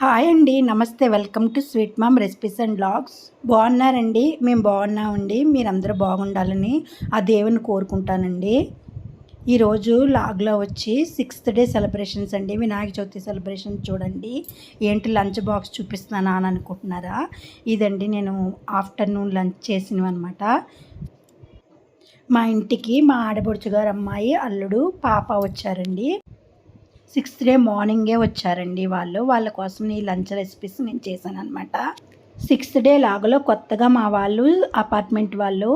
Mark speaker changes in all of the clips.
Speaker 1: Hi అండి. నమస్తే. Welcome to sweet mom recipes and blogs. బాగున్నారండి? మేము బాగున్నామండి. మీరందరూ బాగుండాలని ఆ దేవుని కోరుకుంటానండి. ఈరోజు లాగ్లో వచ్చి 6th డే సెలబ్రేషన్స్ అండి. వినాయక చవితి సెలబ్రేషన్ చూడండి. ఏంటి లంచ్ బాక్స్ చూపిస్తున్నానా అని అనుకుంటున్నారా? ఇదండి నేను ఆఫ్టర్నూన్ లంచ్ చేసినవన్నమాట. మా ఇంటికి మా ఆడబడుచు గారు అమ్మాయి, అల్లుడు, పాప వచ్చారండి. 6th డే మార్నింగే వచ్చారండి వాళ్ళ కోసం ఈ లంచ్ రెసిపీస్ నేను చేశాను అనమాట. 6th డే లాగలో కొత్తగా మా వాళ్ళు అపార్ట్మెంట్ వాళ్ళు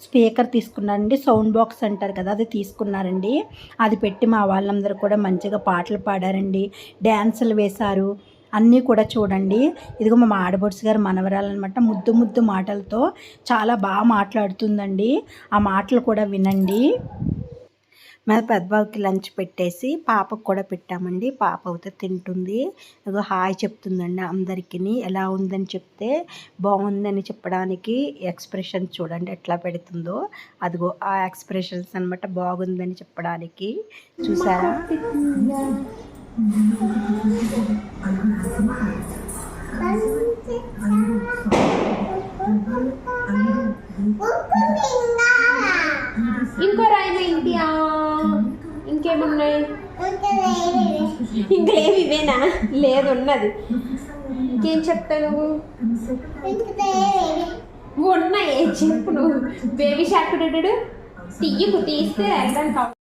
Speaker 1: స్పీకర్ తీసుకున్నారండి. సౌండ్ బాక్స్ అంటారు కదా, అది తీసుకున్నారండి. అది పెట్టి మా వాళ్ళందరూ కూడా మంచిగా పాటలు పాడారండి, డ్యాన్సులు వేశారు. అన్నీ కూడా చూడండి. ఇదిగో మా ఆడబడుచు గారు మనవరాలన్నమాట. ముద్దు ముద్దు మాటలతో చాలా బాగా మాట్లాడుతుందండి. ఆ మాటలు కూడా వినండి. మేము పెద్దబాబుకి లంచ్ పెట్టేసి పాపకు కూడా పెట్టామండి. పాప అయితే తింటుంది. ఏదో హాయ్ చెప్తుందండి అందరికీ. ఎలా ఉందని చెప్తే బాగుందని చెప్పడానికి ఎక్స్ప్రెషన్ చూడండి ఎట్లా పెడుతుందో. అదిగో ఆ ఎక్స్ప్రెషన్స్ అనమాట, బాగుందని చెప్పడానికి. చూసారా?
Speaker 2: ఇంకో రాయి ఇంటియా ఇంకేమున్నాయి? ఇంకేమి ఇవేనా? లేదు, ఉన్నది. ఇంకేం చెప్తావు నువ్వు? ఉన్నాయి చెప్పు నువ్వు. బేబీ షార్క్ తీయకు, తీస్తే అర్థం.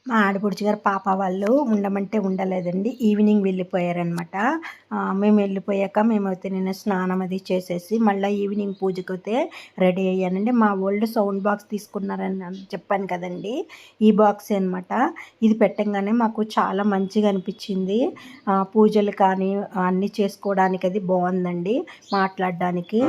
Speaker 1: మా ఆడపడుచు గారు పాప వాళ్ళు ఉండమంటే ఉండలేదండి. ఈవినింగ్ వెళ్ళిపోయారనమాట. మేము వెళ్ళిపోయాక మేమైతే నేను స్నానం అది చేసేసి మళ్ళీ ఈవినింగ్ పూజకైతే రెడీ అయ్యానండి. మా వాళ్ళు సౌండ్ బాక్స్ తీసుకున్నారని చెప్పాను కదండి, ఈ బాక్స్ అనమాట. ఇది పెట్టంగానే మాకు చాలా మంచిగా అనిపించింది. పూజలు కానీ అన్నీ చేసుకోవడానికి అది బాగుందండి, మాట్లాడడానికి.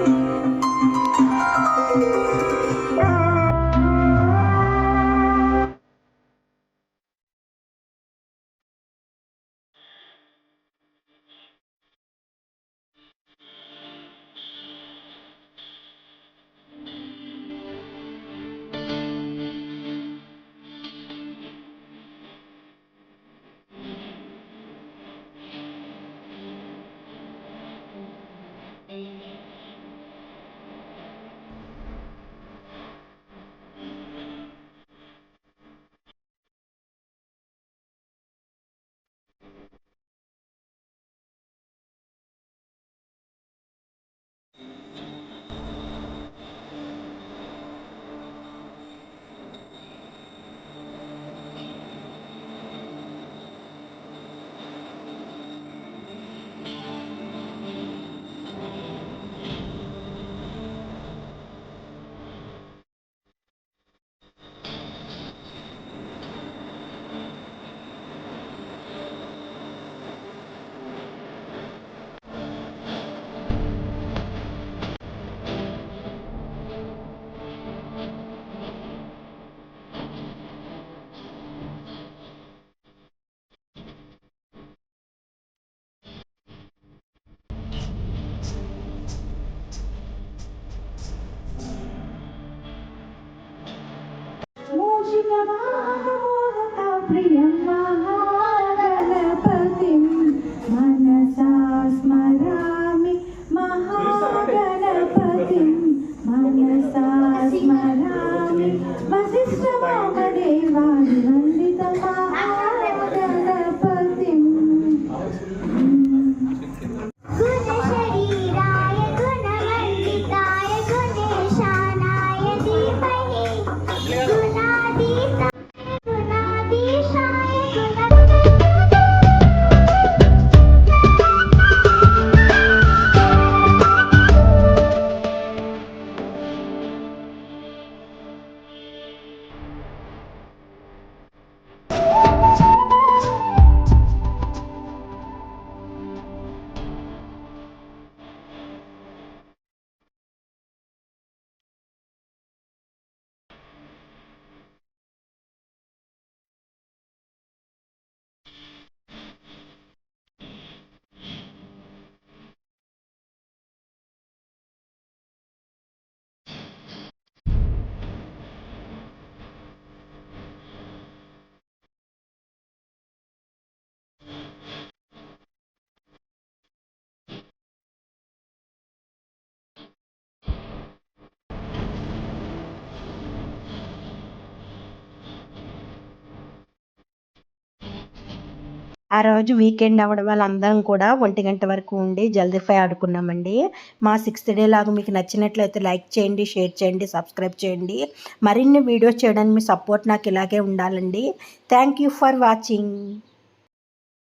Speaker 1: ప్రియం మనసా స్మరామి మహాగణపతిం, మనసా స్మరామి వశిష్ఠవామదేవాది వందిత మహాగణపతిం. ఆ రోజు వీకెండ్ అవ్వడం వల్ల అందరం కూడా 1 గంట వరకు ఉండి జల్దీఫై ఆడుకున్నామండి. మా 6th డే లాగా మీకు నచ్చినట్లయితే లైక్ చేయండి, షేర్ చేయండి, సబ్స్క్రైబ్ చేయండి. మరిన్ని వీడియోస్ చేయడానికి మీ సపోర్ట్ నాకు ఇలాగే ఉండాలండి. Thank you for watching.